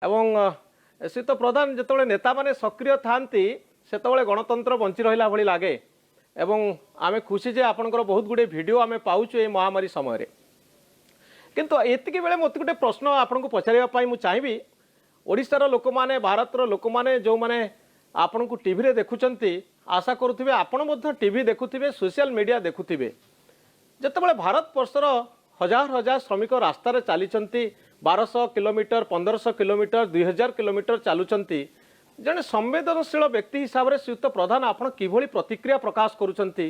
एवं शीत प्रधान जो नेता माने सक्रिय थांती सेतबेले गणतंत्र बंची रहिला भली लागे एवं आमे खुशी जे आपनकर बहुत गुडे वीडियो आमे पाउछु ए महामारी समय रे किंतु एतिकी बेले मते गुटे प्रश्न आपनको पचारिबा पई मु चाहबी ओडिशार लोक माने भारतर लोक माने जो माने आपनको टीवी रे देखुचंती आशा करूथिबे आपण मध्ये टीवी देखुथिबे सोशल मीडिया देखुथिबे जेतेबेले भारत वर्षर हजार हजार श्रमिक रास्ता रे चलीचंती 1200 किलोमीटर 1500 किलोमीटर 2000 किलोमीटर चलुचंती जने संवेदनशील व्यक्ति हिसाब से श्रीयुत प्रधान आपण किभली प्रतिक्रिया प्रकाश करुचंती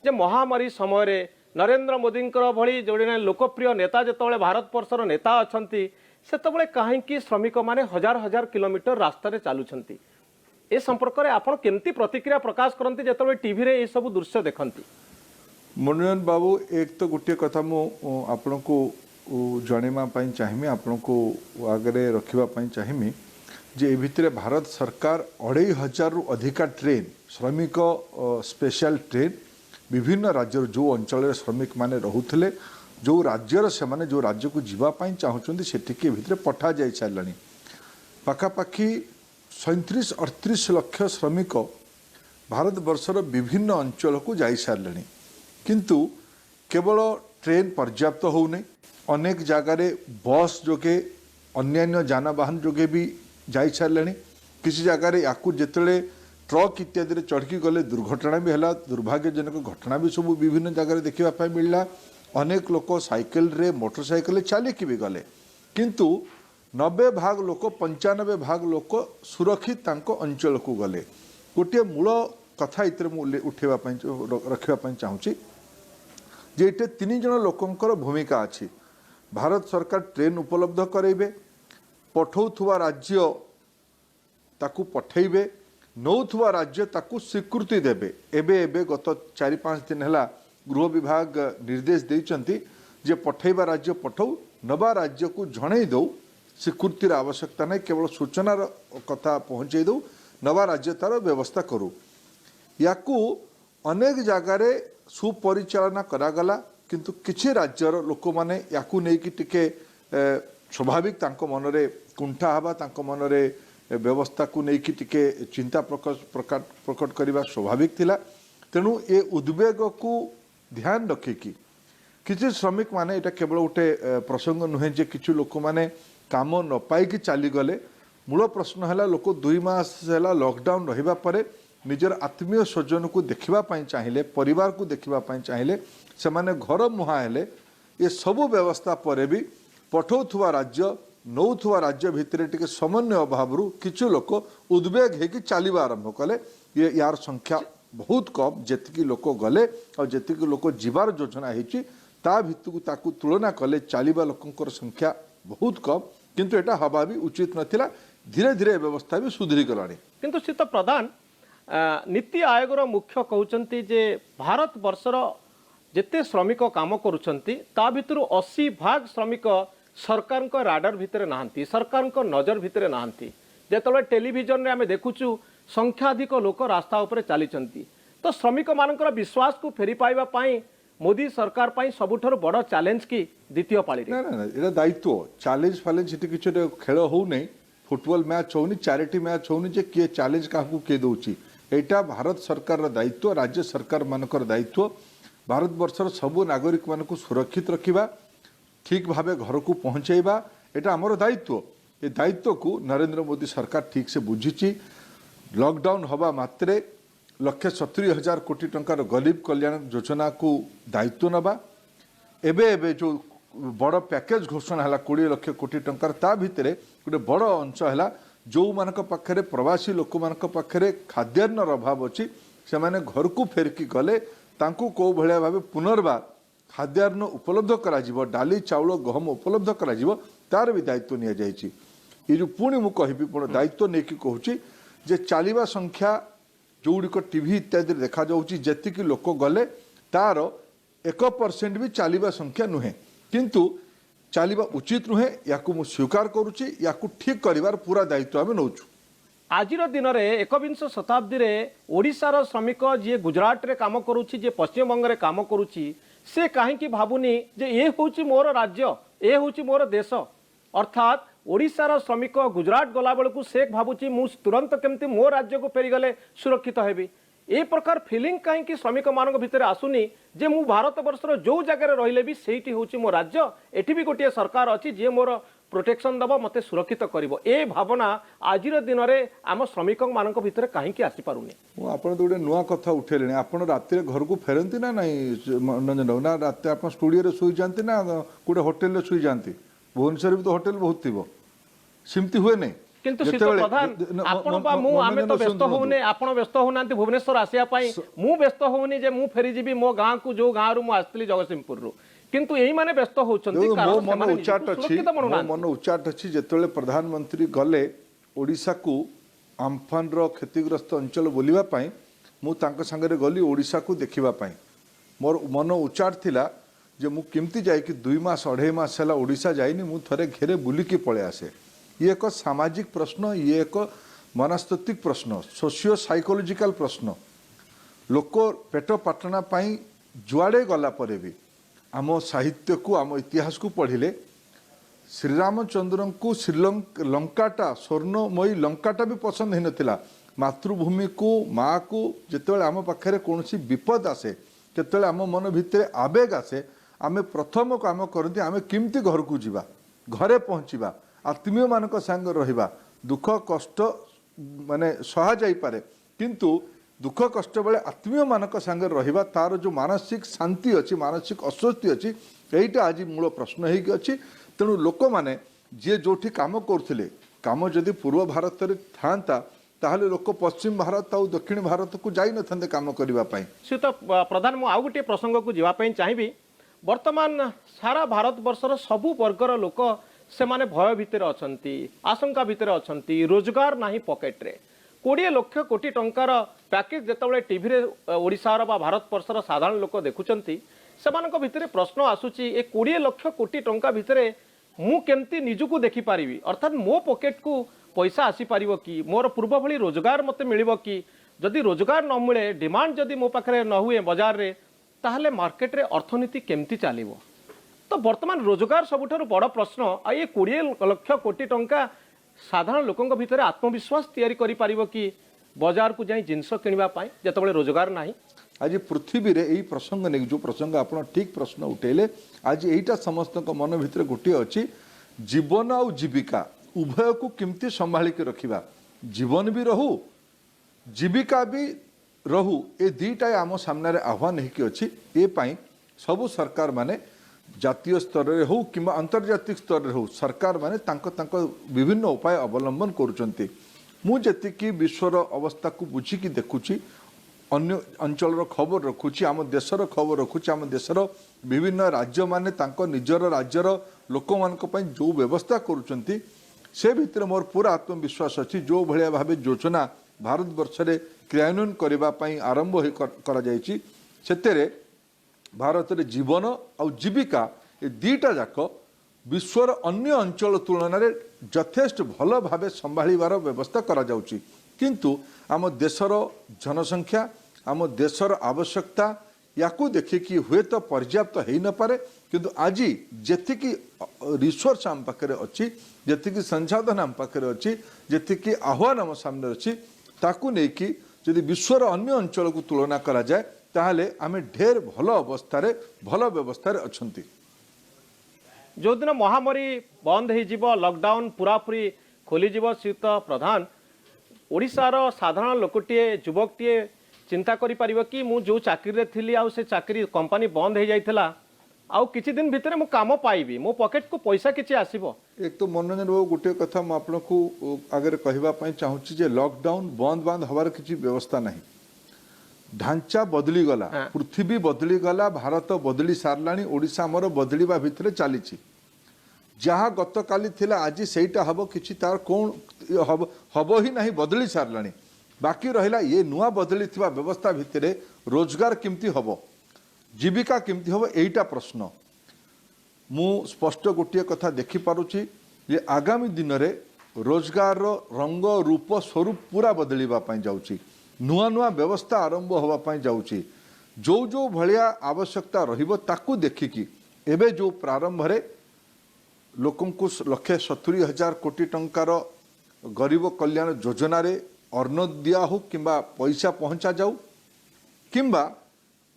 जे महामारी समय रे नरेंद्र मोदी भली जोड़े लोकप्रिय नेता जेतबेले भारत वर्षर नेता अछंती सेतबेले काहेकि श्रमिक माने हजार हजार किलोमीटर रास्ता रे चलुचंती ए संपर्क रे आपण केमती प्रतिक्रिया प्रकाश करंती जेतबेले टीवी रे ए सब दृश्य देखंती। मनोरंजन बाबू एक तो गोटे कथा मु आपण को जणेमा पई चाहिमी आपण को आगे रखिबा पई चाहिमी जे ए भितरे भारत सरकार 2500 रु अधिका ट्रेन श्रमिक स्पेशल ट्रेन विभिन्न राज्य जो अंचल श्रमिक माने रहुथिले जो राज्यर से माने जो राज्य को जीवा पई चाहुचंदी सेटिके भितरे पठा जाय छालानी पाखापाखी 37-38 लाख श्रमिक भारत वर्षर विभिन्न अंचल को जाई सारलेनी किंतु केवल ट्रेन पर्याप्त होने अनेक जगार बस जोगे अन्यान्य जानवाहन जोगे भी जाई सारे किसी जगार या जिते ट्रक इत्यादि चढ़की गले दुर्घटना भी है दुर्भाग्यजनक घटना भी सब विभिन्न जगार देखा मिलला अनेक लोक साइकिल रे मोटरसाइकिल चलिकी भी गले किंतु 90 भाग लोक 95 भाग लोक सुरक्षित अंचल को गले गोटे मूल कथा इतरे उठेवा रखा चाहूँगी जे इटे 3 जन लोकंकर भूमिका अच्छी भारत सरकार ट्रेन उपलब्ध करेबे पठौथुवा राज्य ताकू पठेबे नौथुवा राज्य ताकू स्वीकृति देबे एबे एबे गत 4-5 दिन हैला गृह विभाग निर्देश देइचंती जे पठेबा राज्य पठौ नवा राज्य को जणै दौ स्वीकृतिर आवश्यकता नहीं केवल सूचनार कथा पहुँचे दौ नवा राज्य तार व्यवस्था करू याकू अनेक जगार सुपरिचालना करागला किंतु किछि राज्यर लोक माने याकू नेकी टिके स्वाभाविक तांको मनरे कुंठा हवा तांको मनरे व्यवस्था को नेकी टिके चिंता प्रकट करबा स्वाभाविक थिला तेणु ए उद्वेग को ध्यान रखिकी किछि श्रमिक माने एटा केवल गोटे प्रसंग नुहे जे किछु लोक माने काम न पाइकी चली गले मूल प्रश्न है लोक 2 मास है लॉकडाउन रहिबा परे निजर आत्मीय स्वजन को देखा चाहिए परिवार को देखा चाहिए से माने घर मुहा हेले ये सबू व्यवस्था पर भी पठौथुवा राज्य नौथुवा राज्य भितर टिके समन्वय अभाव किछु लोक उद्वेग होगी चलवा आरंभ कले ये यार संख्या बहुत कम जेतिकी लोक गले और जेतिकी लोक जीवार योजना होती ता भितरକୁ ताकू तुलना कले चलवा लोकंकर संख्या बहुत कम किंतु एटा हवा भी उचित नथिला धीरे धीरे व्यवस्था भी सुधरी गलानी किंतु शीत प्रधान नीति आयोगर मुख्य कहउचंती जे भारत वर्षर जेते श्रमिक काम करुचंती ता भितरु 80 भाग श्रमिक सरकार को राडार भितर नाहंती सरकार को नजर भितर नाहंती जेतबे टेलीविजन रे आमे देखुचु संख्याधिक लोक रास्ता ऊपर चलीचंती तो श्रमिक मानकर विश्वास को फेरी पाइबा पाई मोदी सरकार पाई सबुठर बड़ चैलेंज की द्वितीय पाली ना ना एटा दायित्व चैलेंज फैलेंज इति किछ खेल हो नै फुटबॉल मैच होनी चैरिटी मैच होनी जे किए चैलेंज काहू के दउची एटा भारत सरकार दायित्व राज्य सरकार मानकर दायित्व भारत वर्षर सबु नागरिक मानक सुरक्षित रखिबा ठीक भावे घर को पहुँचेबा एटा हमर दायित्व ए दायित्व को नरेंद्र मोदी सरकार ठीक से बुझीची लॉकडाउन हवा मात्रे 1,70,000 कोटी टंकार गरीब कल्याण योजना को दायित्व नबा एबे एबे जो बड़ पैकेज घोषणा है 20 लाख कोटी टंकार ता भितरे गोटे बड़ अंश है जो मानक पाखरे प्रवासी लोक मानक पाखरे खाद्यान्नर अभाव अच्छी से माने घर को फेरिकी गले तांकू को भलिया भावे पुनर्बार खाद्यान्न उपलब्ध करा जिवो डाली चाउल गहम उपलब्ध करा जिवो तार भी दायित्व निया जायछि ये जो पुणी मु कहबी पण दायित्व नेकी कहूची जे चालिबा संख्या जोड़िक टीवी इत्यादि देखा जाउची जेतिकी लोक गले तार 1% भी चालिबा संख्या नुहे किंतु चलवा उचित नुहे या स्वीकार करुच्ची या ठीक कर पूरा दायित्व आम नौ आज दिन में 21 शताब्दी रे ओडिशार श्रमिक जी गुजरात रे काम करुच्ची जे पश्चिम बंग रे काम करुच्ची से कहीं भावुनी जे ये हूँ मोर राज्य ये हूँ मोर देश अर्थात ओडिशार श्रमिक गुजरात गला बेलू से भावुची मु तुरंत केमती मो राज्य को फेरीगले सुरक्षित हेबी ए प्रकार फिलिंग कहीं श्रमिक मान भितर आसुनी जे मु भारत वर्षर जो जगह रहिले भी सेठी होची मो राज्य एठी भी गोटे सरकार अच्छी जे मोर प्रोटेक्शन दब मत सुरक्षित करिवो ए भावना आजिर दिन में आम श्रमिक मान भितर कहीं आसी पारुनी आप गोटे नुआ कथा उठेले आप राति घर को फेरती ना नहीं मनोरंजन बाबू ना रात आप स्टूडियो शुई जाती ना गोटे होटेल शुई जाती भुवनेश्वर भी तो होटेल बहुत थी सेमती हुए नहीं किंतु शीत प्रधान आपण बा मु आमे तो व्यस्त होने आपण व्यस्त होनांती भुवनेश्वर आसिया पाई मु व्यस्त होनी जे मु फेरी जीबी मो गां को जो गां रु मु आस्तिली जगतसिंहपुर रु किंतु एही माने व्यस्त होचंती कारण मन उच्चाट अछि मन उच्चाट अछि जेतले प्रधानमंत्री गले ओडिसा को आम्फान रो क्षतिग्रस्त अंचल बोलिबा पाई मु तांका संगे गली ओडिसा को देखिबा पाई मोर मन उच्चाट थिला जे मु केमती जाय कि 2 मास 2.5 मास हला ओडिसा जाइनी मु थरे घेरे बुली की पळे आसे ये एक सामाजिक प्रश्न ये एक मनस्तात्विक प्रश्न सोशियो साइकोलॉजिकल प्रश्न लोक पेट पाटना पाई जुआड़े गला परे भी आम साहित्य को आम इतिहास को पढ़िले श्रीरामचंद्र को लंकाटा स्वर्णमयी लंकाटा भी पसंद ही नथिला मातृभूमि को माँ को जिते आम पाखे कौन विपद आसे केतले आम मन भितर आवेग आसे आम प्रथम काम करती आम केमती घर को जीवा घरे पहुँचवा आत्मीय मानक संग रहिबा दुख कष्ट माने सहा जाई पारे किंतु दुख कष्ट बेले आत्मीय मानक संग रहिबा तार जो मानसिक शांति अच्छी मानसिक अस्वस्थि अच्छी यहीटा आज मूल प्रश्न होगी अच्छी तेणु लोक मैंने जी जो काम करते काम जदि पूर्व भारत में था ताहले लोक पश्चिम भारत और दक्षिण भारत को जाई न थांते काम करबा पई श्रीत प्रधान मु आउ गोटे प्रसंग को जीवा पई चाहिबी वर्तमान सारा भारत वर्षर सबु वर्गर लोक से माने भय भितर अछंती आशंका भितर अछंती रोजगार नाही पॉकेट रे 20 लाख कोटी टंकार पैकेज जेतबले टीवी रे ओडिसार बा भारत वर्षर साधारण लोक देखुचंती सेमानक भितर प्रश्न आसुची ए 20 लाख कोटी टंका भितर मु केमती निजुको देखि पारिबी अर्थात मो पॉकेट को पैसा आसी पारिबो कि मोर पूर्व भली रोजगार मते मिलिबो कि जदि रोजगार न मिले डिमांड जदि मो पाखरे न हुए बाजार रे ताहले मार्केट रे अर्थनीति केमती चलिबो तो वर्तमान रोजगार सबुठारु बड़ प्रश्न आ ये 20 लाख कोटी टंका साधारण लोकंक भितर आत्मविश्वास तैयारी करि पारिबो कि बाजार को जाई जिंस किनिबा पाई जतबले रोजगार नाही आज पृथ्वी रे एई प्रसंग ने जो प्रसंग आपण ठीक प्रश्न उठेले आज एईटा समस्त मन भितर गोटे अछि जीवन और जीविका उभय को केमती संभाली के रखिबा जीवन भी रहू जीविका भी रहू ए दीटा आम सामने आह्वान होगी अच्छी ए पाई सबु सरकार माने जातीय स्तर रे हो कि अंतर्जातिक स्तर रे हो सरकार माने तांको विभिन्न उपाय अवलंबन करुचंती मु जेतिकी विश्वर अवस्था को बुझिकी देखुची अन्य अंचल खबर रखुची आम देशर खबर रखुची आम देशर विभिन्न राज्य माने तांको निजर राज्यर लोक मानक पई जो व्यवस्था करुचंती से भितर मोर पूरा आत्मविश्वास अच्छी जो भलिया भाबे योजना भारत वर्ष रे क्रियान्वयन करबा पई आरंभ होई करा जायछि सेतेरे भारत रे जीवन और जीविका ये दीटा जाक विश्वर अन्य अंचल तुलन में यथेष्ट भल भाव संभाळिबार व्यवस्था करा जाउची किंतु आम देशर जनसंख्या आम देशर आवश्यकता याकू देखिकी हुए तो पर्याप्त हो न पारे किंतु आज जेतिकी रिसोर्स आम पाखे अच्छी जेतिकी संसाधन आम पाखे अच्छी जेतिकी आह्वान आम सामने अच्छी ताकू नेकी जदि विश्वर अन्य अंचल को तुलना करा जाए ताहले आमे ढेर भल अवस्था भल व्यवस्था अच्छी जो दिन महामारी बंद हो लॉकडाउन पूरा पूरी खोली श्रीयुत प्रधान ओडिशार साधारण लोकटे युवकटे चिंता करि परिबो कि मु जो चाकरी रे थिली आ से चाकरी कंपनी बंद हो जाइथिला आउ किछि दिन भितर मु काम पाइबी मो पॉकेट को पैसा किछि आसीबो एक तो मनोरंजन बाबू गोटे कथा मु आपनको आगे कहबा पई चाहूची जे लॉकडाउन बंद हबार किछि व्यवस्था नहीं ढांचा बदली गला पृथ्वी बदली गला भारत बदली सारलाणी ओडिशा हमर बदलीबा भितर चलीछि जहाँ गत काली थिला आज सेटा हबो किछि तार कोन हबो ही नहीं बदली सारलाणी बाकी रहिला ये नुआ बदली थिबा व्यवस्था भितर रोजगार केमती हबो जीविका केमती हबो एईटा प्रश्न मु स्पष्ट गोटे कथा देखि पारुछि जे आगामी दिन रे रोजगार रंग रूप स्वरूप पूरा बदलिबा पई जाउछि नुआ नुआ व्यवस्था आरंभ होगा पाई जाउछि जो जो भलिया आवश्यकता रहिबो ताकू देखिकी एबे जो प्रारंभ रे लोकंकु 1,70,000 कोटी टंकार गरीब कल्याण योजना रे अन्न दिया हो किंबा पैसा पहुंचा जाऊ किंबा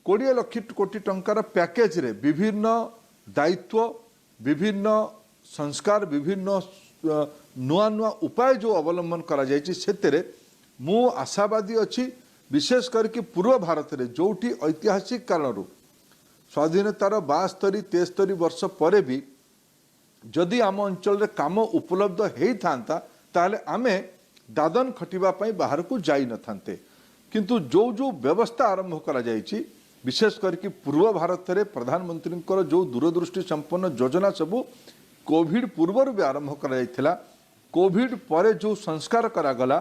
20 लाख कोटी टंकार पैकेज रे विभिन्न दायित्व विभिन्न संस्कार विभिन्न नुआ नुआ उपाय जो अवलंबन करा जायछि सेतेरे मु आशावादी अछि विशेष करके पूर्व भारत रे जोठी ऐतिहासिक कारणरू स्वाधीनतार 72-73 वर्ष पर भी जदि आम अंचल रे काम उपलब्ध होता ताहले आमे दादन खटिबा पई बाहर को जाई न थांते किंतु जो जो व्यवस्था आरंभ करा जायछि विशेष करके पूर्व भारत रे प्रधानमंत्री जो दूरदृष्टि संपन्न योजना सबू कोविड पूर्व भी आरंभ करा जायथिला कोविड परे जो संस्कार करागला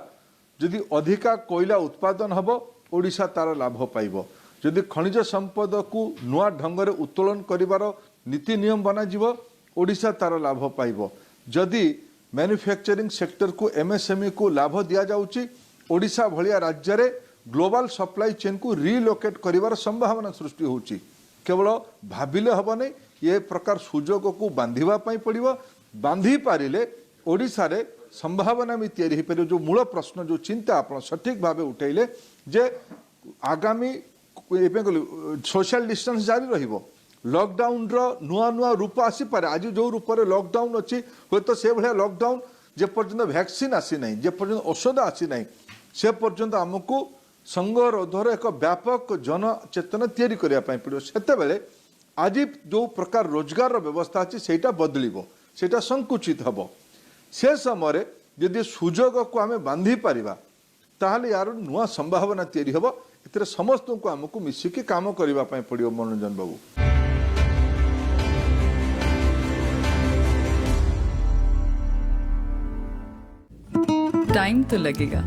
जदि अधिका कोयला उत्पादन हबो ओडिशा तार लाभ पाइबो जदि खनिज संपद को नुआ ढंग रे उत्तोलन करिवार नीति नियम बना जीवो ओडिशा तार लाभ पाइबो जदि मैन्युफैक्चरिंग सेक्टर को एमएसएमई को लाभ दिया जाउची ओडिशा भलिया राज्य रे ग्लोबल सप्लाई चेन को रिलोकेट करिवार संभावना सृष्टि होची केवल भाबिले हबो नै ये प्रकार सुजोग को बांधिबा पई पड़िबो बांधी पारिले ओडिशा रे संभावना में तैयारी हो पारे जो मूल प्रश्न जो चिंता आप सठिक भाव उठेले जे आगामी सोशल डिस्टेंस जारी रहिबो लॉकडाउन रो नुआ नुआ रूप आसी पारे आज जो रूप रे लॉकडाउन अछि होय तो से भलिया लॉकडाउन जे पर्यंत वैक्सीन आसी नहीं जे पर्यंत औषध आसी नहीं से पर्यंत हमको संगरोधर एक व्यापक जन चेतना तैयारी करिया पई पड़ो सेते बेले आज जो प्रकार रोजगार व्यवस्था अछि सेटा बदलिबो सेटा संकुचित हबो से समय यदि सुजोग को आमे बांधी पारिबा ताहले यार नुआ संभावना तैयारी हबो इतरे समस्त को हमको मिसिकी काम करिबा पई पड़ियो मनोरंजन बाबू टाइम तो लगेगा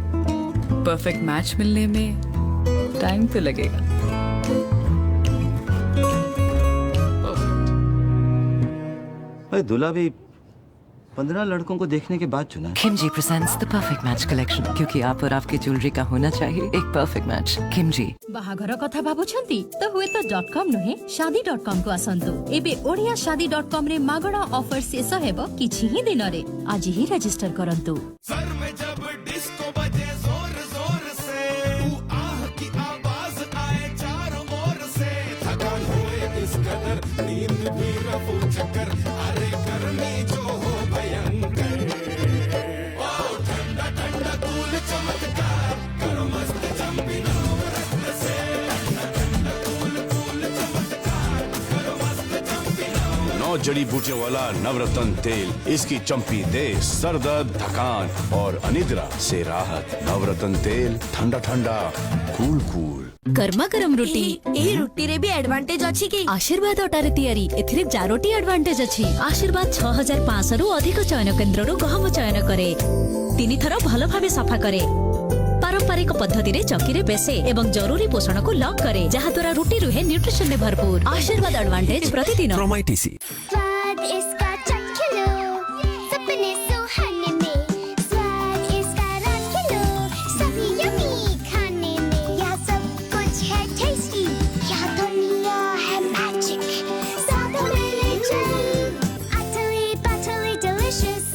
परफेक्ट मैच मिलने में टाइम तो लगेगा भाई दूल्हा भी 15 लड़कों को देखने के बाद चुना है। Kimji presents the perfect match collection क्योंकि आप और आपके ज्वेलरी का होना चाहिए एक परफेक्ट मैच किमजी बाहाघर कथा भाबुछंती तो हुए तो .com नुहे शादी.com को आसंतु एबे ओडिया शादी.com रे मागणा ऑफर शेष हेबो किछि ही दिन रे आज ही रजिस्टर करंतु सर में जब डिस्को बजे जोर जोर से आह की आवाज आए चारों ओर से थकान होए इस कदर नींद भी रफू चक्कर अरे गर्मी जो हो भयंकर ओ ठंडा ठंडा कूल चमत्कार करो मस्त जंपी नवरत्न से ठंडा कूल चमत्कार करो मस्त जंपी 9 जड़ी बूटियों वाला नवरत्न तेल इसकी चंपी दे सरदर्द थकान और अनिद्रा से राहत नवरत्न तेल ठंडा ठंडा कूल कूल गर्मा गरम रुटी ए रुटी रे भी एडवांटेज अछि कि आशीर्वाद अटारे तयारी एथिरे जारोटी एडवांटेज अछि आशीर्वाद 6500 रु अधिक चयन केंद्र रु गहम चयन करे 3 थर भलो भाबे सफा करे पारंपरिक पद्धति रे चक्की रे बेसे एवं जरूरी पोषण को लॉक करे जहा द्वारा रुटी रुहे न्यूट्रिशन ने भरपूर आशीर्वाद एडवांटेज प्रतिदिन प्रोमाइटीसी स्वाद इसका चखलो सपने सुहाने में स्वाद इसका रखलो सभी यम्मी खाने में यह सब कुछ है टेस्टी यह दुनिया है मैजिक साथ में ले चल utterly delicious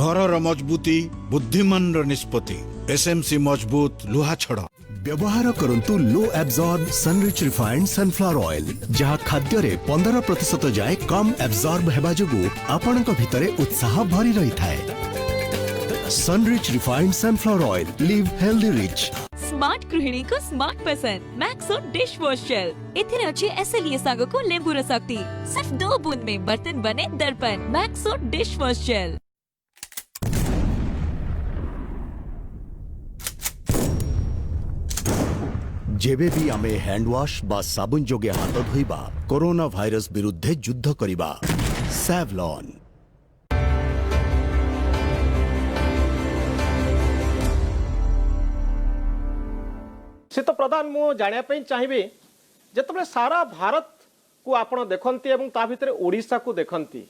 घरर मजबूती बुद्धिमान निष्पत्ति एसएमसी मजबूत लुहा छड़ व्यवहार करंतु लो एब्जॉर्ब सनरिच रिफाइंड सनफ्लावर ऑयल जहाँ खाद्य रे 15% जाए कम एब्जॉर्ब हेबा जोगु आपनक भितरे उत्साह भरी रही थाए Sunrich refined sunflower oil live healthy rich smart गृहिणी को स्मार्ट पसंद मैक्सो डिश वॉश जेल इतने अच्छे ऐसे सांगो को लेंबू रस शक्ति सिर्फ 2 बूंद में बर्तन बने दर्पण मैक्सो डिश वॉश जेल जेबे भी आमे हैंड वॉश बा साबुन जोगे हाथ धोइबा कोरोना भाइरस विरुद्धे युद्ध करिबा सैवलॉन से तो प्रधान मु जानिया पई चाहिबे जेतबे सारा भारत को आपण देखंती एवं ता भितरे ओडिशा को देखंती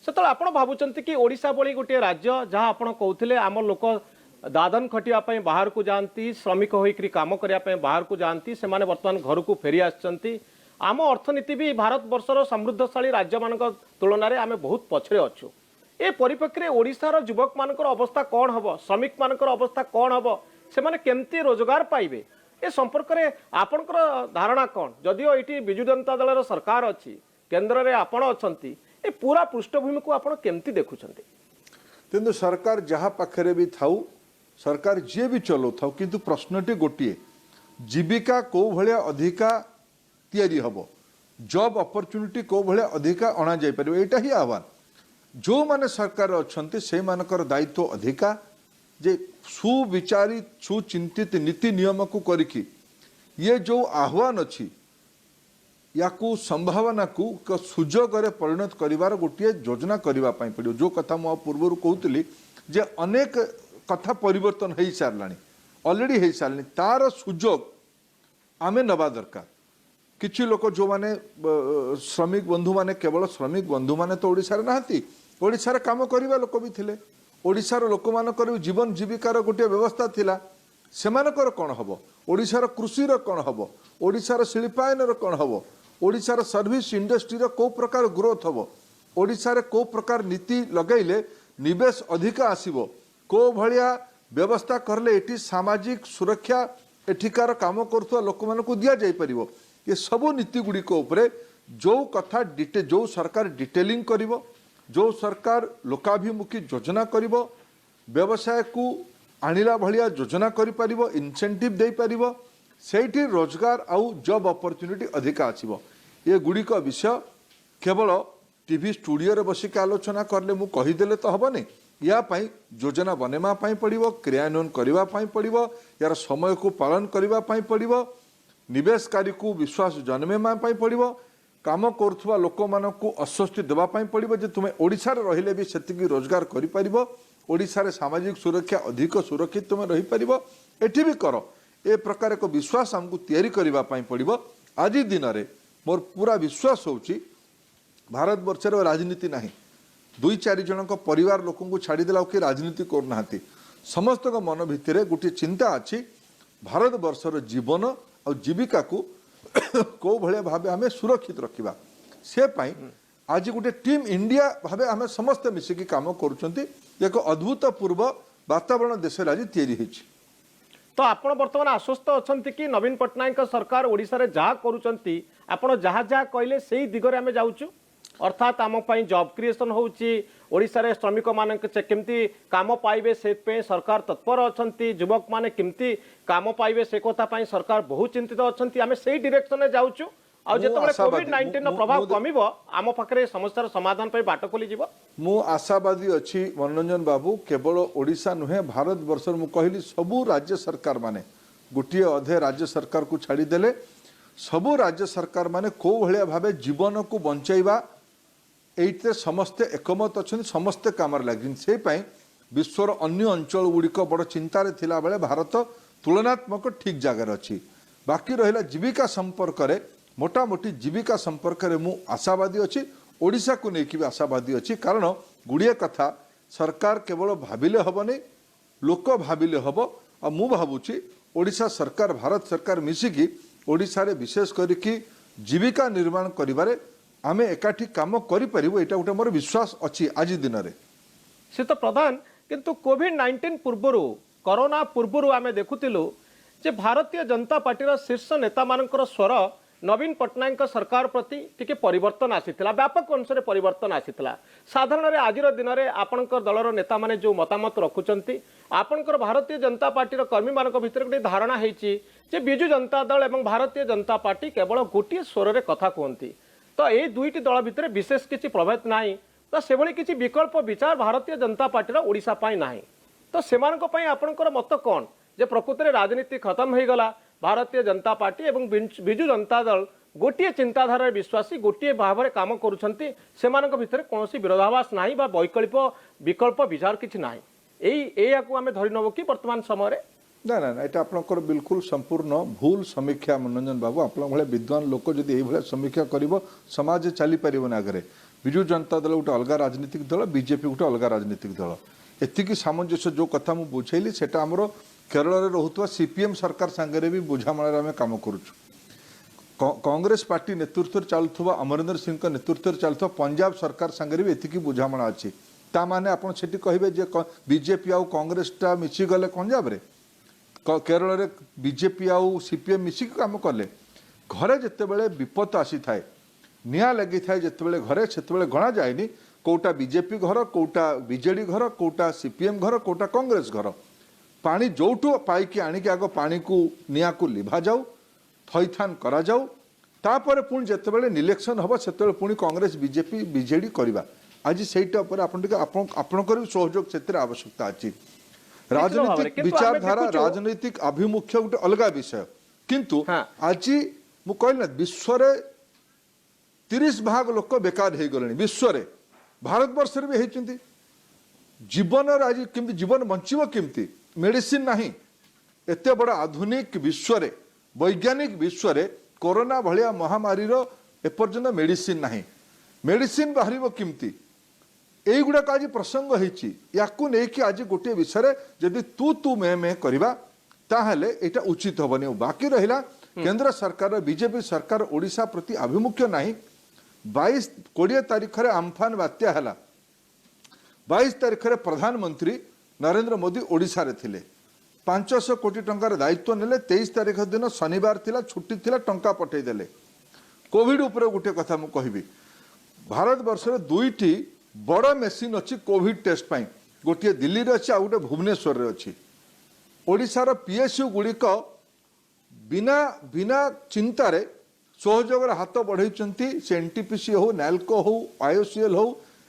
सेतबे आपण भाबुचंती कि ओडिशा बळी गोटे राज्य जहां आपण कहउथिले आम लोक दादन खटिया पई बाहर को जानती श्रमिक होइकरी काम करिया पई बाहर को जानती से माने वर्तमान घर को फेरी आछंती आम अर्थनीति भी भारत वर्षर समृद्धशाली राज्य मान तुलन में आम बहुत पछरे अच्छु ए परिप्रेक्षी ओडिशार युवक मानकर अवस्था कौन हम श्रमिक मानकर अवस्था कौन हम से माने केमती रोजगार पाइबे ए संपर्क में आपणकर धारणा कौन जदिओ ये विजु जनता दल सरकार अच्छी केन्द्र में आपण अच्छा ए पूरा पृष्ठभूमि को आप केमती देखुंट किंतु सरकार जहाँ पाखे भी थाऊ सरकार जी भी चलो थाऊ किंतु प्रश्नटी गोटे जीविका कौ भाया अधिका तैयारी हम जॉब अपॉर्चुनिटी कौ भाया अधिका अणा जाई परिबो एटा ही आह्वान जो माने सरकार अच्छे से मानकर दायित्व अधिका जे सुविचारी सुचिंतित नीति नियम को करिकी ये जो आह्वान अच्छी या संभावना को सुजोग परिणत करिवार गोटे योजना करने पड़ो जो कथा मु पूर्व कहूली जे अनेक कथा परिवर्तन हो सारा अलरेडी हो सारे तार सुजोग आमे नवा दरकार किछि लोक जो माने श्रमिक बंधु माने केवल श्रमिक बंधु माने तो ओडिसा रे नाहंती ओडिसा रे काम करिवा लोक भी थिले ओडिशार लोक मानकर जीवन जीविकार गोटे व्यवस्था थिला सेमानकर कौन हम ओडिशार कृषिर कौन हम ओडिशार शिल्पायन कौन हम ओडिशार सर्विस इंडस्ट्री को प्रकार ग्रोथ हम ओडिशार को प्रकार नीति लगैले निवेश अधिका आसीबो को भलिया व्यवस्था करले एटी सामाजिक सुरक्षा एठिकार काम करथुवा लोक मानकु दिया जाई परिबो ये सब नीति गुडी को ऊपरे जो कथा जो सरकार डिटेलिंग करिवो जो सरकार लोकाभिमुखी योजना करिवो व्यवसाय को आनिला भलिया योजना करि परिबो इंसेंटिव दे परिबो सेठी रोजगार आउ जॉब अपॉर्चुनिटी अधिका आसीबो ये गुडी को विषय केवल टीवी स्टूडियो रे बसिक आलोचना करले मु कहि देले तो हबनी या पाई योजना बनेमा पाई पड़िबो क्रियान्वयन करिवा पाई पड़िबो यार समय को पालन करिवा पाई पड़िबो निवेशकारी को विश्वास जन्मेमा पाई पड़िबो काम करुवा लोक मानकु अस्वस्ति देवा पाई पड़िबो जे तुमे ओडिसा रे रहिले भी सेतिकी रोजगार करि परिबो ओडिसा रे सामाजिक सुरक्षा अधिक सुरक्षित तुमे रहि परिबो एठी भी करो ए प्रकार को विश्वास हमकु तैयारी करिवा पाई पड़िबो आज दिन रे मोर पूरा विश्वास होउची भारत वर्ष रे राजनीति नाही दुई चार जन को परिवार लोक को छाड़ी देला कि राजनीति करना समस्त मन भितर गोटे चिंता अच्छी भारत वर्षर जीवन और जीविका को कौ भाया भाव आम सुरक्षित रखा से पाई आज गोटे टीम इंडिया भाव आम समस्ते मिसिकी काम कर अद्भुतपूर्व वातावरण देश आज या तो आपण बर्तमान आश्वस्त अच्छा कि नवीन पट्टनायक सरकार ओडिशा रे जहाँ करुँच आपण जहाँ जहाँ कहले से दिगरे आम जाऊँ अर्थात आम जॉब क्रिएशन होड़िशा रे श्रमिक मान केमती काम पाइबे से सरकार तत्पर अच्छा युवक माने केमती काम पाइबे से कथा सरकार बहुत चिंतित अच्छा आम से डायरेक्शन में जाऊँ आ जो कोविड-19 प्रभाव कमिबो आम पाखरे समस्यार समाधान पे बाट खोली जीवो मु आशावादी अच्छी मनोरंजन बाबू केवल ओडिशा नुहे भारत वर्ष मु कहली सबू राज्य सरकार माने गोटे अधे राज्य सरकार को छाड़ी देले सबू राज्य सरकार माने को भलिया भाबे जीवन को बंचाइबा एइते समस्ते एकमत अच्छा समस्ते काम लगे से विश्वर अन्य अंचल गुड़िक बड़ चिंतार थिला बेले भारत तुलनात्मक ठीक जगार अच्छी बाकी रहिला जीविका संपर्क में मोटामोटी जीविका संपर्क में मु आशावादी अच्छी ओडिशा को लेकिन भी आशावादी अच्छी कारण गुड़िए कथा सरकार केवल भाविले हबनी लोक भाविले हब आ मु भावुची ओडिशा सरकार भारत सरकार मिसिकी ओडिशा रे विशेष करिकी जीविका निर्माण करिबारे आमे एकाठी काम करि परिबो एटा गोटे मोर विश्वास अछि आज दिन रे से तो प्रधान किंतु कोविड-19 पूर्वरु कोरोना पूर्वरु आमे देखुतिलु जे भारतीय जनता पार्टी शीर्ष नेता मानकर स्वर नवीन पट्टनायक सरकार प्रति टिके परिवर्तन आसीथिला व्यापक अंश परिवर्तन आसीथिला साधारण आज दिन में आपणकर दलर नेता माने जो मतामत रखुचंती आपणकर भारतीय जनता पार्टी कर्मी मानक भितर गोटे धारणा हेची जे बिजु जनता दल एवं भारतीय जनता पार्टी केवल गोटे स्वर रे कथा कहती तो ये दुईटी दल भितर विशेष किसी प्रभेद नाही तो से भली किसी विकल्प विचार भारतीय जनता पार्टी ओडिशा पाई नाही तो सेमानक पई आपणकर मत कौन जे प्रकृत में राजनीति खत्म हो गला भारतीय जनता पार्टी एवं बिजु जनता दल गोटे चिंताधारा विश्वासी गोटे भाव में काम करुछंती सेमानक भितर कौन विरोधाभास नाही बा वैकल्प विकल्प विचार किछि नाही एई को आमे धरि नबो कि वर्तमान समय रे ना ना ना, এটা আপনার বিলকুল সম্পূর্ণ ভুল সমীক্ষা মনোরঞ্জন বাবু আপনার ভাবে বিদ্বান লোক যদি এইভাবে সমীক্ষা করব সমাজ চালি পারিব না আগে বিজু জনতা দল গোটে অলগা রাজনৈতিক দল বিজেপি গোটে অলগা রাজনৈতিক দল এতিকি সামঞ্জস্য যে কথা মু বুঝাইলি সেটা আমার কেরଳରେ রহুଥିବା সিপিএম सरकार सांगे भी बुझामणार आम काम करुचु कांग्रेस पार्टी नेतृत्व चलुवा अमरिंदर सिंह नेतृत्व चलुवा पंजाब सरकार संगे भी एतिकी बुझामणा अच्छी ता माने आपण सेठी कहिबे जे बीजेपी आउ कांग्रेस टा मिसी गले पंजाब रे केरल रे बीजेपी आउ सीपीएम मिसी काम कले घरे जितेबाला विपद आसी थाए निआ लगी थाए जितेबाला घरे से गणा जाएनी कोटा बीजेपी घर कोटा बीजेडी घर कोटा सीपीएम घर कोटा कांग्रेस घर पानी जोठू पाइकी आणिकी आग पानी को निआ को लिभा जाऊ थईथान करा जाऊ तापर पुणी जितेबाला इलेक्शन हम से पुणी कांग्रेस बीजेपी बीजेडी करवा आज सहीटा आपणकर सहयोग से आवश्यकता अच्छी राजनीतिक विचारधारा राजनीतिक आभिमुख्य गोटे अलग विषय किंतु आज मु कहली विश्व 30 भाग लोक बेकार हो गले विश्व भारत वर्ष भी होती जीवन आज केमती जीवन बंचव केमती मेडिसिन नहीं एत बड़ आधुनिक विश्व वैज्ञानिक विश्व कोरोना भाया महामारी एपर्यंत मेडिसिन नहीं मेडिसिन बाहर केमती युवाक आज प्रसंग होती आज गोटे विषय जदि तू तू मैं करवा ताहले एटा उचित हेनी बाकी रहा केंद्र सरकार बीजेपी सरकार ओडिशा प्रति आभिमुख्य नहीं 20 तारीख रे आम्फान बात्या है 22 तारीख रे प्रधानमंत्री नरेंद्र मोदी ओडिशा रे थिले 500 कोटी टंकार दायित्व नेले 23 तारीख दिन शनिवार थिला छुट्टी थिला टंका पठेई देले कोविड उपरे गोटे कथा मु कहबी भारत वर्ष रे दुईटी बड़ मेसीन अच्छी कोविड टेस्ट पाई गोटे दिल्ली रे अच्छी आ गोटे भुवनेश्वर रे अच्छी ओडिशार पीएसयू गुड़िक बिना बिना चिंतार सहयोग हाथ बढ़ई से एनटीपीसी हो नालको हो आईओसीएल हो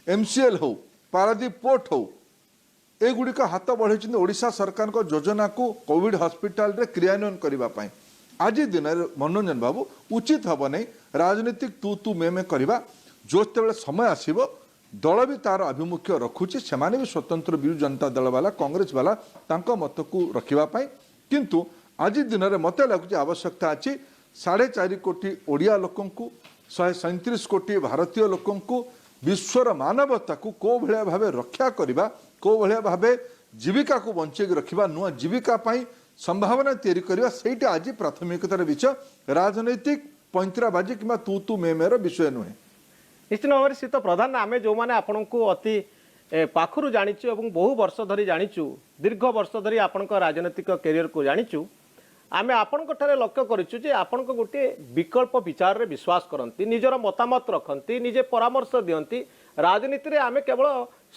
एमसीएल हो पारादीप पोर्ट हो एगुड़िक हाथ बढ़ई ओडिशा सरकार को योजना को कोविड हॉस्पिटल रे क्रियान्वयन करने आज दिन मनोरंजन बाबू उचित हम नहीं राजनीतिक तू तू मैं करवा जो समय आसब दल भी तार आभिमुख्य रखुची से भी स्वतंत्र विजु जनता दल वाला कांग्रेस वाला मत को रखापी किंतु आज दिन में मत लगुच आवश्यकता अच्छी 4.5 कोटी ओडिया लोकं 137 कोटी भारतीय लोकं विश्वर मानवता को को भाया भाव रक्षा करवा को भाया भाव जीविका को बंचे रखा नुआ जीविका संभावना तैयारी करवा से आज प्राथमिकतार विषय राजनैतिक पैंतराबाजी कि तू तू मेर विषय नुहे निश्चित भाव में शीत प्रधान आम जो मैंने आपण को अति पाखु जाचु और बहु वर्ष धरी जाचु दीर्घ वर्ष धरी आपण राजनैतिक कैरियर को जाचु आम आपण लक्ष्य करूँ जे आपण गोटे विकल्प विचार रे विश्वास करती निजर मतामत रखती निजे परामर्श दियंती राजनीति रे आम केवल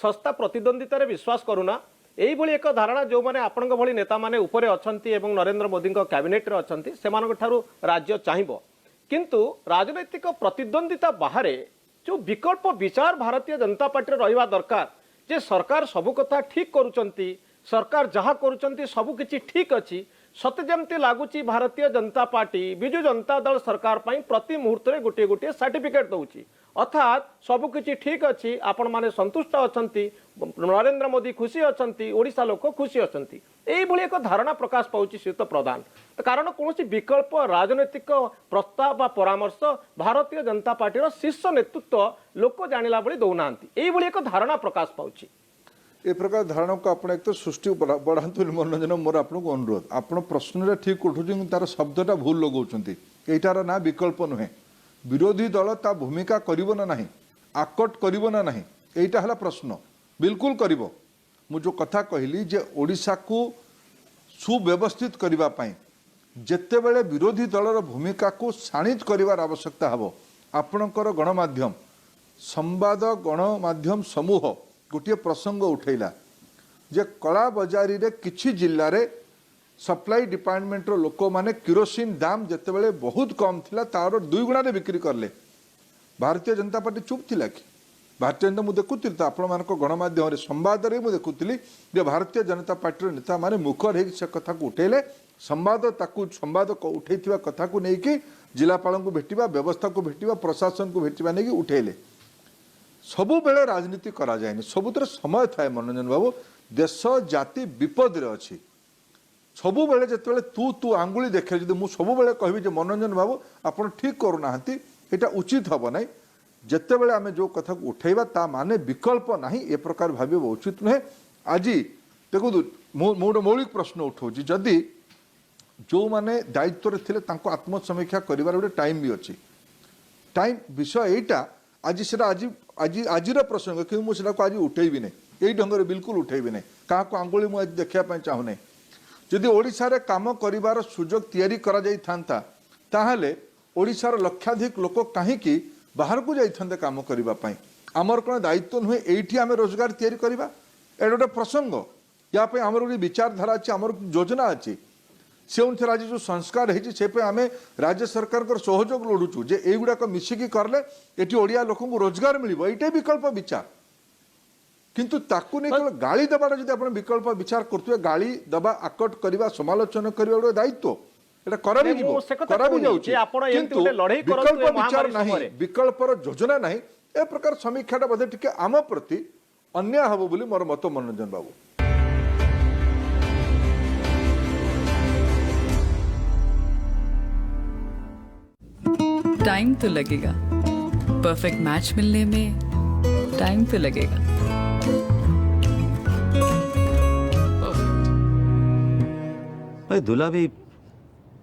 सस्ता प्रतिद्वंदितार विश्वास करूना यही एक धारणा जो मैंने आपण भली नेता माने उपरे अछंती एवं नरेंद्र मोदी कैबिनेट रे अछंती सेमानक ठारू राज्य चाहिबो किंतु राजनैतिक प्रतिद्वंदिता बाहर जो विकल्प विचार भारतीय जनता पार्टी रहिबा दरकार जे सरकार सबु कथा ठीक करूचंती सरकार जहाँ करूचंती सबु किछि ठीक अछि सत्य जमती लगुच भारतीय जनता पार्टी विजु जनता दल सरकार पाई प्रति मुहूर्त में गोटे गोटे सर्टिफिकेट दौची अर्थात सबकि ठीक अच्छी आपण मैंने संतुष्ट अच्छा नरेंद्र मोदी खुशी अच्छा ओडिशा लोक खुशी अच्छा यही एक धारणा प्रकाश पाँच श्रीयुत प्रधान कारण कौन विकल्प राजनैतिक प्रस्ताव बा परामर्श भारतीय जनता पार्टी शीर्ष नेतृत्व लोक जानिला भली दौना यही एक धारणा प्रकाश पाँच ए प्रकार धारणा को आप एक तो सृष्टि बढ़ातु मनोरंजन मोर आपको अनुरोध आप प्रश्न ठीक उठुं तार शब्दटा भूल लगाउछंती एटार ना विकल्प नुहे विरोधी दल ता भूमिका करिवो ना नहीं आकट करिवो ना नहीं एटा हला प्रश्न बिल्कुल करिवो मु जो कथा कहली जे ओडिशा को सुव्यवस्थित करिवा पाई जेते बेले विरोधी दलर भूमिका को शाणित करिवार आवश्यकता हबो आपणकर गणमाध्यम संवाद गणमाध्यम समूह गोटे प्रसंग उठेला जे कला बजारी रे किछि जिल्ला रे सप्लाई डिपार्टमेंट रो लोक माने किरोसिन दाम जेते बेले बहुत कम थिला तार 2 गुणा रे बिक्री करले भारतीय जनता पार्टी चुप थिला कि भारतीय जनता मु देखुतिल त आपण मानको गणमाध्यम रे संवाद रे मु देखुतिली जे भारतीय जनता पार्टी रो नेता माने मुखर हे से कथा को उठेले संवाद को उठेथिबा कथा को नै कि जिलापाल को भेटिबा व्यवस्था को भेटिबा प्रशासन को भेटिबा नै कि उठेले सबु बेले राजनीति करा जाए सबुतर समय थाए मनोरंजन बाबू देश जाति विपद रे अच्छी सबु बेले जेते तू तू आंगुली देखे जदि मु सबु बेले कहबी जे मनोरंजन बाबू आपण ठीक करू नाहंती एटा उचित हबो नै जेते बेले आमे जो कथा को उठेबा ता माने विकल्प नाही ए प्रकार भाबिबो उचित नहे आज देखु मौलिक प्रश्न उठाउची जदि जो माने दायित्व रे थिले तांको आत्मसमीक्षा करिवार गोटे टाइम भी अछि टाइम विषय एटा आज सेटा आजिर प्रसंग कि मुझे आज उठेबी नहीं यही ढंग से बिल्कुल उठेबी नहीं क्या आंगुली मुझे देखा चाहूना जदि ओडिशा रे काम करिवार सुजोग तैयारी करा जाई थांता ताहले ओडिशार लक्षाधिक लोक कहीं बाहर को जाइथंदे काम करिबा पई आमर कोन दायित्व नुहे एठी आमे रोजगार तैयारी करिबा एटा गोटे प्रसंग या पे आमर गोटे विचारधारा अछि आमर योजना अछि से अनुसार आज जो संस्कार है से आम राज्य सरकार सहयोग लोड़ुचु जे एगुड़ाक मिसिकी करले एटी ओडिया लोक रोजगार मिल ये विकल्प विचार किंतु ताकू नहीं केवल गाली दबाटा जब आप विकल्प विचार करते गाली दबा आकट करवा समालोचना करवा गोटे दायित्व एटा करा भी नहीं, जीवो, वो से कथा करा भी कहूनी जाउची। जे आपण एमती किंतु गोटे लड़ाई करंतु विकल्प ए विचार महामारी नहीं समୟରେ। विकल्पर योजना नहीं ए प्रकार समीक्षाटा बोधे टिके आम प्रति अन्याय हबो बोली मोर मत मनोरंजन बाबू। टाइम तो लगेगा, परफेक्ट मैच मिलने में टाइम तो लगेगा। भाई दूल्हा भी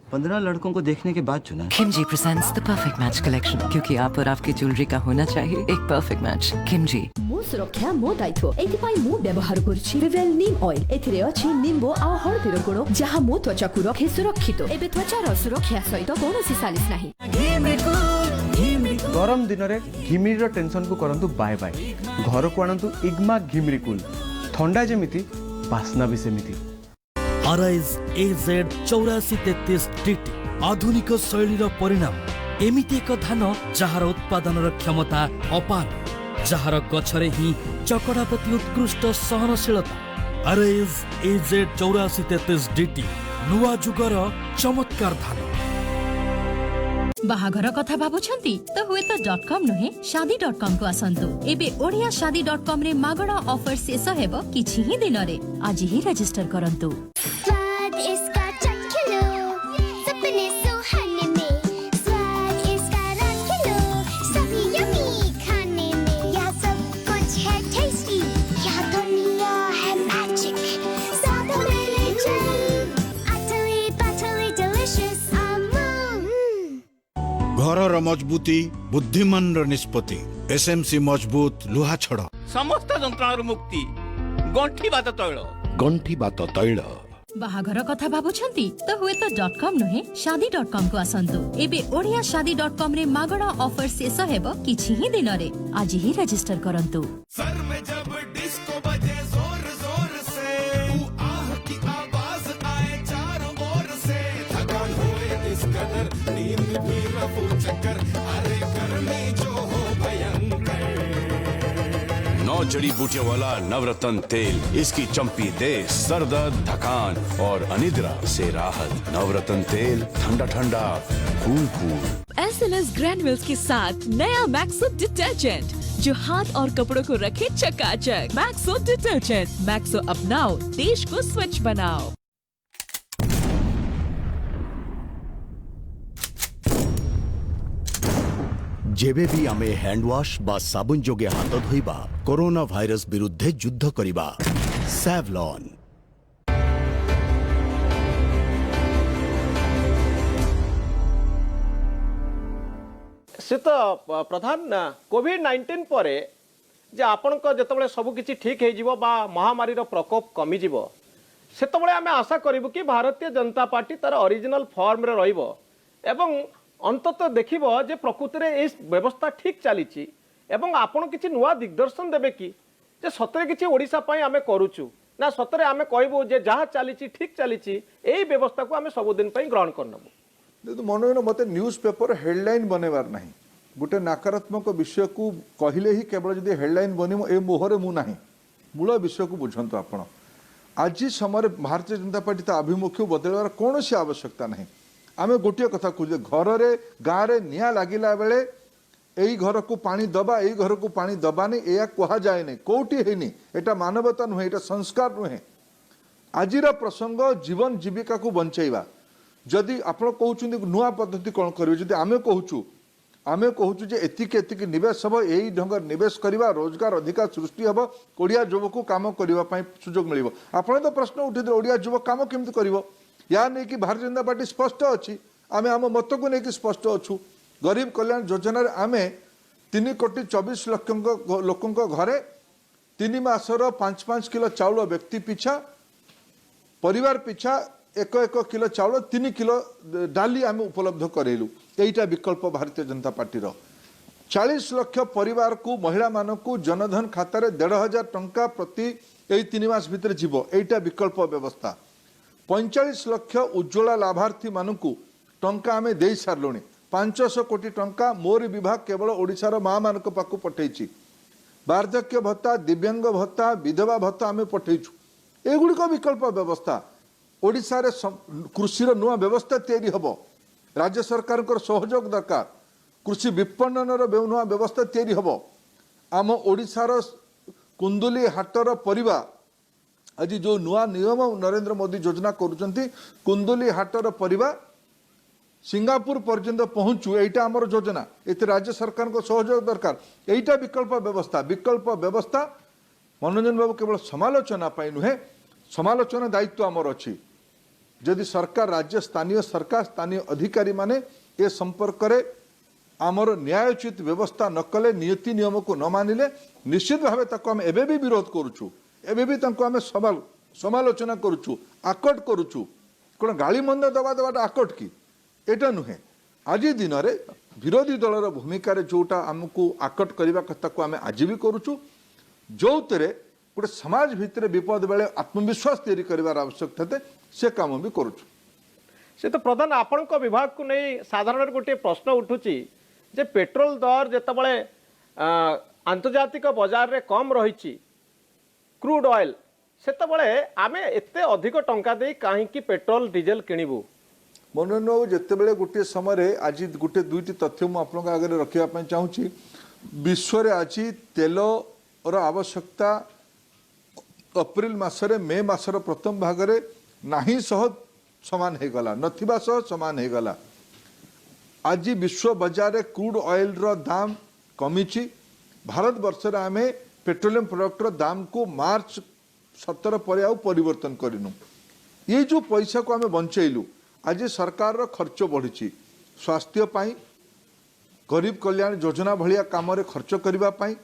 15 लड़कों को देखने के बाद चुना है। Kimji presents the perfect match collection, क्योंकि आप और आपकी ज्वेलरी का होना चाहिए एक परफेक्ट मैच। किमजी मो सुरक्षा मो दायित्व एथिपाई मु व्यवहार करछि विवेल नीम ऑयल एथिरे अछि निंबो आ हळदीर गुण जहा मो त्वचा को रखे सुरक्षित एबे त्वचार सुरक्षा सहित कोनोसी सालिस नाही। गरम दिन में घिमिर टेंशन को करंतु बाय बाय घर को आणंतु इग्मा घिमिरी कूल ठंडा जेमिति बास्ना भी सेमिति। अराइज एजेड 8433 DT आधुनिक शैलीर परिणाम एमिति एक धान जार उत्पादन क्षमता अपार जार गछरे ही चकड़ा प्रति उत्कृष्ट सहनशीलता। अराइज एजेड 8433 DT नुआ जुगर चमत्कार धान। बाहाघर कथा भाबुछंती तो हुए तो .com नुहे शादी.com को आसंतु एबे ओडिया शादी.com रे मागणा ऑफर शेष हेबो किछि ही दिन रे आज ही रजिस्टर करंतु। स्वाद इसका चखलो सपने सुहाने में स्वाद इसका रखलो सभी यम्मी खाने में यह सब कुछ है टेस्टी यह दुनिया है मैजिक स्वाद में ले चल utterly delicious घरर मजबूती बुद्धिमान निष्पत्ति एसएमसी मजबूत लुहा छड़ समस्त जंत्रणा मुक्ति गंठी बात तैल। बाहाघर कथा भाबुछंती तो हुए तो .com नुहे शादी.com को आसंतु एबे ओडिया शादी.com रे मागणा ऑफर शेष हेबो किछि ही दिन रे आज ही रजिस्टर करंतु। सर में जब डिस्को बजे जोर जोर से आह की आवाज आए चारों ओर से थकान होए इस कदर नींद भी रफू चक्कर अरे गर्मी जो हो भयंकर। 9 जड़ी बूटियों वाला नवरत्न तेल, इसकी चंपी दे सर दर्द, थकान और अनिद्रा से राहत। नवरत्न तेल, ठंडा ठंडा कूल कूल। एसएलएस ग्रैन्युल्स के साथ नया मैक्सो डिटर्जेंट जो हाथ और कपड़ों को रखे चकाचक। मैक्सो डिटर्जेंट, मैक्सो अपनाओ, देश को स्वच्छ बनाओ। जेबे भी आमे हैंड वॉश बा साबुन जोगे हाथ धोइबा कोरोना भाइरस विरुद्धे युद्ध करिबा। सैवलॉन। से तो प्रधान कोविड-19 पर जे आपणक जिते सब किसी ठीक हो महामारी प्रकोप कमिजिव से आम आशा करूँ कि भारतीय जनता पार्टी तार ओरिजिनल फॉर्म रे रहिबो एवं अंततः देखिबो जे प्रकृति में इस व्यवस्था ठीक चली एवं आपण किसी नुआ दिग्दर्शन देबे कि जे सतरे किसी ओडिशा पई आमे करूचु ना सतरे आमे कहबो जे जहाँ चली ठीक चली एई व्यवस्था को आमे सबुदिन पई ग्रहण करनबो। देखो मनोरंजन मत न्यूज पेपर हेडलाइन बनवार ना गोटे नकारात्मक विषय को कहले ही केवल जब हेडलाइन बन ए मोहरे मु ना मूल विषय को बुझंतु आपण आज समय भारतीय जनता पार्टी ता आभिमुख्य बदलवार कौन सी आवश्यकता नहीं। आम गोटे कथा कहूँ घर रे गाँव में निआ लगिला बेले यही घर को पानी दबा यही घर को पानी दबानी या कह जाए नहीं कौटी है एटा मानवता नुहे एटा संस्कार नुहे। आजिर प्रसंग जीवन जीविका को बंचेवा जदि आप कहते नुआ पद्धति कौन करेंगे जदि आम कहूँ जे एतिक एतिक निवेश हम यही ढंग निवेश करवा रोजगार अधिकार सृष्टि हम ओडिया युवक को काम करने सुजोग मिल। आप तो प्रश्न उठे ओडिया युवक काम केमती कर या नहीं कि भारतीय जनता पार्टी स्पष्ट अच्छी आम आम मत को लेकिन स्पष्ट अच्छु गरीब कल्याण योजना आम 3,24,00,000 लोकों घरे 3 मासर 5-5 किलो चाउल व्यक्ति पिछा परिवार पिछा 1 किलो चाउल 3 किलो डाली आम उपलब्ध करेलु यहीटा विकल्प भारतीय जनता पार्टी 40 लाख परिवार को महिला मानक जनधन खाता 1,500 टंका प्रति यही 3 मास भितर जीव यहीटा विकल्प व्यवस्था 45 लाख उज्ज्वला लाभार्थी मानक टंका आम दे सारू 500 कोटी टंका मोर विभाग केवल ओडिशार माँ मान पाक पठेची वार्धक्य भत्ता दिव्यांग भत्ता विधवा भत्ता आम पठेचु एगुड़िक विकल्प व्यवस्था ओडिशारे कृषि नुआ व्यवस्था तैयारी हब राज्य सरकार सहयोग दरकार कृषि विपणन नुआ व्यवस्था तैयारी हब आम ओडिशार कुंदुली हाटर परिवा आज जो नुआ नियम नरेंद्र मोदी योजना करुचंती कुंदुली हाटर परिवा सिंगापुर पर्यंत पहुंचू एटा आमर योजना ये राज्य सरकार को सहयोग दरकार एटा विकल्प व्यवस्था मनोरंजन बाबू केवल समालोचना नुहे समालोचना दायित्व आमर अच्छी जदि सरकार राज्य स्थानीय सरकार स्थानीय अधिकारी माने ए संपर्क रे आमर न्यायोचित व्यवस्था न कले नीति नियम को न मानिले निश्चित भाव ताको आम एबे भी विरोध करुचु एबे भी ताको आम समालोचना करुचु आकट करुचु कोन गाली मंद दबा आकट की एटा नुहे आज दिन में विरोधी दलर भूमिका जोटा आमको आकट करने कथा को आम आज भी करुचु जो गोटे समाज भितर विपद बेले आत्मविश्वास तैयारी करार आवश्यकता थे से काम भी करुचु से तो प्रधान आपण विभाग को नहीं साधारण गोटे प्रश्न उठुची जे पेट्रोल दर जितेबाला आंतर्जातिक बजार रे कम रही क्रूड ऑयल सेतबले आमे एते अधिक टंका दे कहीं पेट्रोल डीजेल किणबू मनोरंजन बाबू जितेबाला गोटे समय आज गोटे दुईटी तथ्य मुझे आपन आगे रखापी चाहूँगी विश्व आज तेल आवश्यकता अप्रैल मसरे मे मासर प्रथम भागरे नाही सह समान हो गला नथिबा सह समान हो गला आज विश्व बजार क्रूड ऑयल रो दाम कमी भारत वर्ष आम पेट्रोलियम प्रोडक्टर दाम को मार्च 17 पर आउ परिवर्तन करिनु ये जो पैसा को आम बंचेलु आज सरकार रो खर्च बढ़ी स्वास्थ्य पाई गरीब कल्याण योजना भलिया काम रे खर्च करबा पाई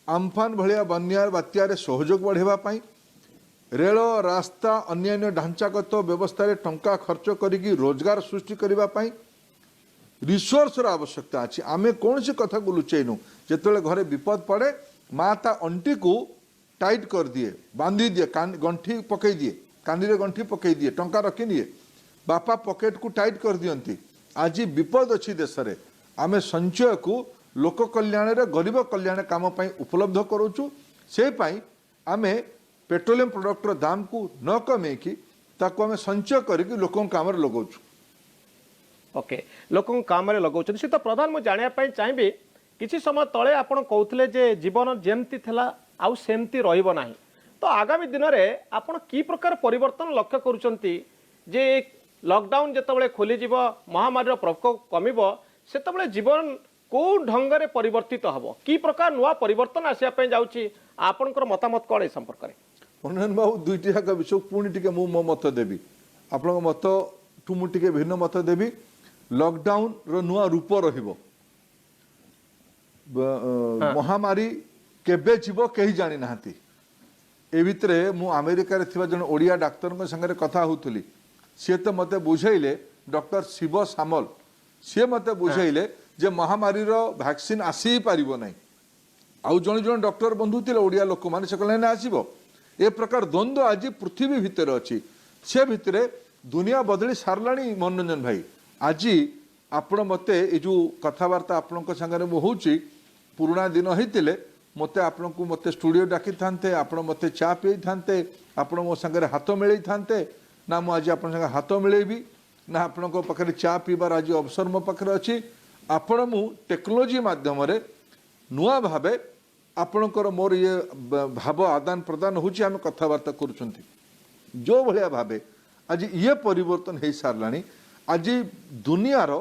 आम्फान भलिया बन्या बात्यारे सहयोग बढ़ेबा रेल रास्ता अन्य ढांचागत व्यवस्था रे टंका खर्च करिकी रोजगार सृष्टि करबा पाई रिसोर्स रो आवश्यकता अछि आमे कौन सी कथा को लुचैनु जेतले घरे विपद पड़े माँ ता अंटी को टाइट कर दिए बांधी दिए गंठी पकई दिए कानी रे गंठी पकई दिए टंका रखी निए बापा पॉकेट को टाइट कर दियंती आज विपद अच्छी देश रे आमे संचय को लोक कल्याण रे गरीब कल्याण काम पाई उपलब्ध करूचु से पाई आमे पेट्रोलियम प्रोडक्ट रो दाम को न कमे कि ताको आमे संचय करके लोकों काम रे लगाउछु ओके लोकों काम रे लगाउछु से तो प्रधान मु जानिया पाई चाहिबे किछि समय तळे आपण कहउतले जे जीवन जेमती थला आउ सेमती रहिबो नाही तो आगामी दिन रे आपण की प्रकार परिवर्तन लक्ष्य करूचंती जे लॉकडाउन जितेबाला खोलीजिव महामारी प्रकोप कमिब सेतबले जीवन को ढंग से परिवर्तित हम कि प्रकार नुआ परिवर्तन आसापी जाऊँगी आपणकर मतामत कौन ए संपर्क में मनोरंजन बाबू दुईटी जाक विषय पुणी टे मो मत देवी आपण मत ठू मुझे भिन्न मत देवी लॉकडाउन रो नुआ रूप रहिबो महामारी केबे जीव कहीं जानी नाहंती ए भितरे मु अमेरिका रे थिबा जन ओडिया डाक्टर संगे कथा होउथली सी तो मत बुझेले डॉक्टर शिव सामल सी मत बुझेले जे महामारी रो वैक्सीन आसी पारिबो नहीं आउ जन जन डॉक्टर बंधु थिले ओडिया लोक माने से कहले ना आसीबो ए प्रकार द्वंद्व आज पृथ्वी भितर अच्छी से भितरे दुनिया बदली सारलाणी मनोरंजन भाई आज आपण मते ए जो कथबार्ता आपण संगे मु होउची पुराना दिन होइतिले मते आपण को मते स्टूडियो डाकी थांते आपण मते चा पी थांते आपण मो संगे हाथ मिलई थांते ना मु आज आपण संगे हाथ मिलेबी ना आपण को पाखरे चा पीबार आज अवसर मो पाखरे अछि आपण मु टेक्नोलोजी माध्यम रे नुआ भाबे आपणकर मोर ये भाव आदान प्रदान होची आम कथबार्ता करुछंती जो भलिया भाबे आज ये परिवर्तन हो सारलाणी आज दुनियार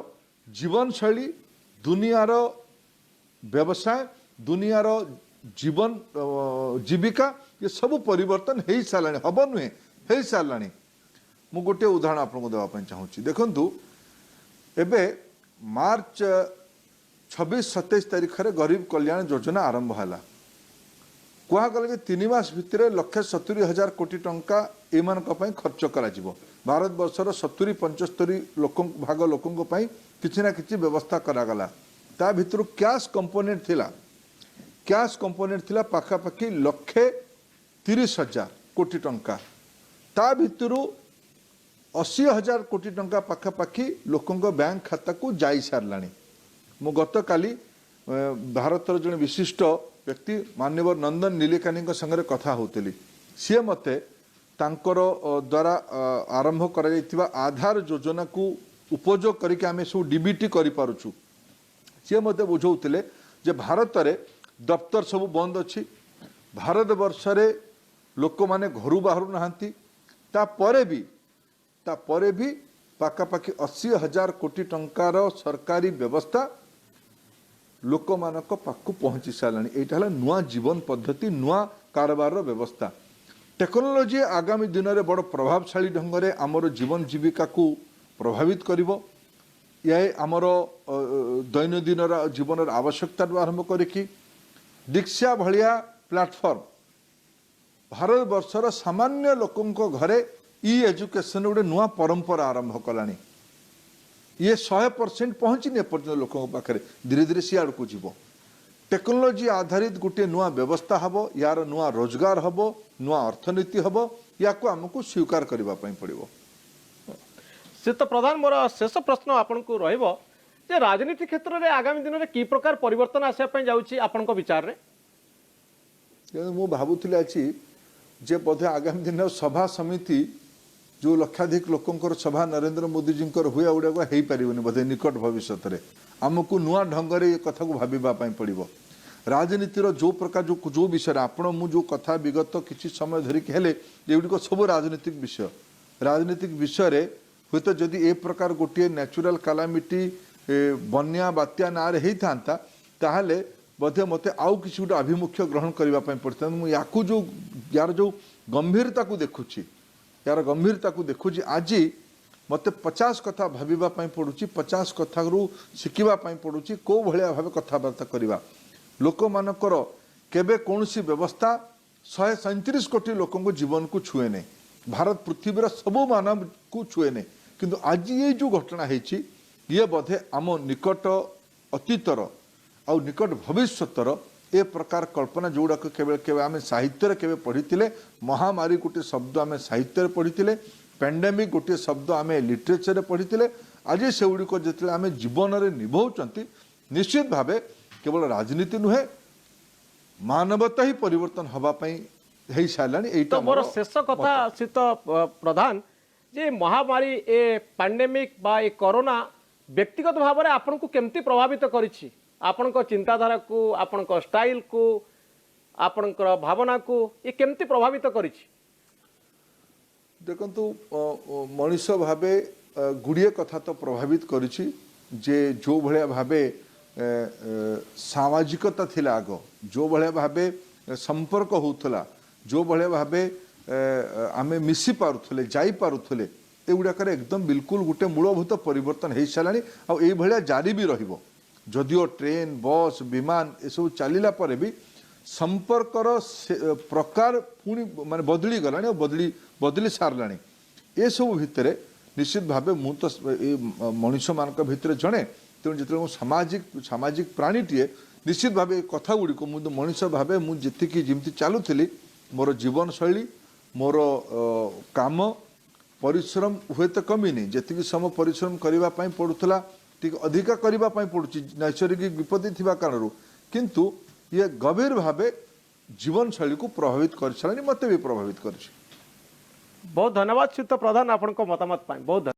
जीवन शैली दुनियार व्यवसाय दुनियार जीवन जीविका ये सब परिवर्तन हो सारलाणी हम नुहे हो सारलाणी मु गोटे उदाहरण आपको देवाई चाहूँगी देखु एबे मार्च 26-27 तारीख में गरीब कल्याण योजना आरंभ है कहगला कि 3 मास भितर 1,70,000 कोटी टंका एम खर्च कर भारत वर्षर 70-75 भाग लोकों किसी ना किसी व्यवस्था करागला ता भितर कैश कंपोनेंट थिला पाखापाखि 1,30,000 कोटी टंका ता भितर 80,000 कोटी टंका पाखापाखि लोकों बैंक खाता को जाई सारला मु गत काली भारतर जन विशिष्ट व्यक्ति माननीय नंदन नीलेकानी संगे कथा होती सी मते तांकर द्वारा आरंभ कर आधार योजना को उपयोग करके आम सब डीबीटी करूँ सी मत बुझाऊे जे भारत में दफ्तर सब बंद अच्छी भारत वर्ष लोक मैंने घर बाहर नहांती भी पाखापाखि 80,000 कोटी टंकार सरकारी व्यवस्था लोक मानक पाखु पहुंची सारानी यहाँ नुआ जीवन पद्धति नुआ कारोबार व्यवस्था टेक्नोलोजी आगामी दिन में बड़ प्रभावशाली ढंग से आमर जीवन जीविका को प्रभावित करिवो ये आमर दैनंदिन जीवन आवश्यकता आरंभ करिकी दीक्षा भलिया प्लाटफॉर्म भारत वर्षर सामान्य लोकों घरे ई एजुकेशन गोटे नुआ परंपरा आरंभ कलानी ये 100% पहुँचनी एपर्तंत लोकों पाखे धीरे धीरे सी आड़ को जीव टेक्नोलोजी आधारित गोटे नुआ व्यवस्था हम यार नुआ रोजगार हम नुआ अर्थनीति हम या आमको स्वीकार करने पड़ो श्रीत प्रधान मोर शेष प्रश्न आपन को रहिबो जे राजनीति क्षेत्र में आगामी दिन में की प्रकार परिवर्तन आसापी जाऊँगी आपण विचार रे मु भावुली अच्छी जे बोधे आगामी दिन सभा समिति जो लक्षाधिक लोकंर सभा नरेंद्र मोदी जी हुए गुड़ाक हो पार बोधे निकट भविष्य में आमको नुआ ढंग से कथा को भावाई पड़ो राजनीतिर जो प्रकार जो विषय आपण मु जो कथा विगत किसी समय धरिकी हेले एगुड़िक सब राजनीतिक विषय हूँ तो जदि ए प्रकार गोटे नेचुरल कैलामिटी बन्या बात्या ना होता ताहले बोधे मते आउ किसी गोटे आभिमुख्य ग्रहण करने पड़ता मुझे जो यार जो गंभीरता को देखुची यार गंभीरता को देखुची आज मते 50 कथा भावाई पड़ुची 50 कथा शिखापी पड़ुची कौ भाया भाव कथबार्ता करवा लोक मानकर केबे कौन सी व्यवस्था 137 कोटी लोकों जीवन को छुए नहीं भारत पृथ्वीर सबू मानव को छुए नहीं किंतु आज ये जो घटना है ये बोधे आम निकट अतीतर आ निकट भविष्यतर ए प्रकार कल्पना जोड़ाक केवल आम साहित्य के पढ़ी महामारी गोटे शब्द आम साहित्य पढ़ी पैंडेमिक गोटे शब्द आम लिटरेचर पढ़ी आज से गुड़िक जो आम जीवन में निभाऊँच निश्चित भाव केवल राजनीति नुहे मानवता ही परिवर्तन हवापाई हो सारे तो मोर शेष कथा शीत प्रधान जे महामारी ए पैंडेमिक बा ए कोरोना व्यक्तिगत भाव में आपन को केमती प्रभावित करिछि आपण चिंताधारा को आपण स्टाइल को आपण भावना को ये केमती प्रभावित करिछि देखंतु मनीष भावे गुड़िए कथा तो प्रभावित करिछि जे जो भलिया भावे सामाजिकता थिला आग जो भलिया भावे संपर्क होउथला जो भलिया भावे आमे मिसी पारुथले जाई पारुथले एगुड़ाक एकदम बिल्कुल गोटे मूलभूत परिवर्तन हो सारानी आ एई भलिया जारी भी रहिबो जदिओ ट्रेन बस विमान एसबू चलला पर भी संपर्कर प्रकार पुणी माने बदली गलानी बदली सारला ये सब भितर निश्चित भाव मु तो मनीष मान भितर जड़े तेणु जो सामाजिक प्राणीटीए निश्चित भाव कथा गुड़िक मुझे मनीष भाव मुझे जमी चलुली मोर जीवन शैली मोर काम परिश्रम हुए तो कमी जी समय परिश्रम करने पड़ूला अधिका करने पड़ुची नैसर्गिक विपत्ति थिबा कारण किंतु ये गभीर भावे जीवन शैली को प्रभावित कर मत भी प्रभावित कर। बहुत धन्यवाद श्रीत प्रधान आपण मतामत बहुत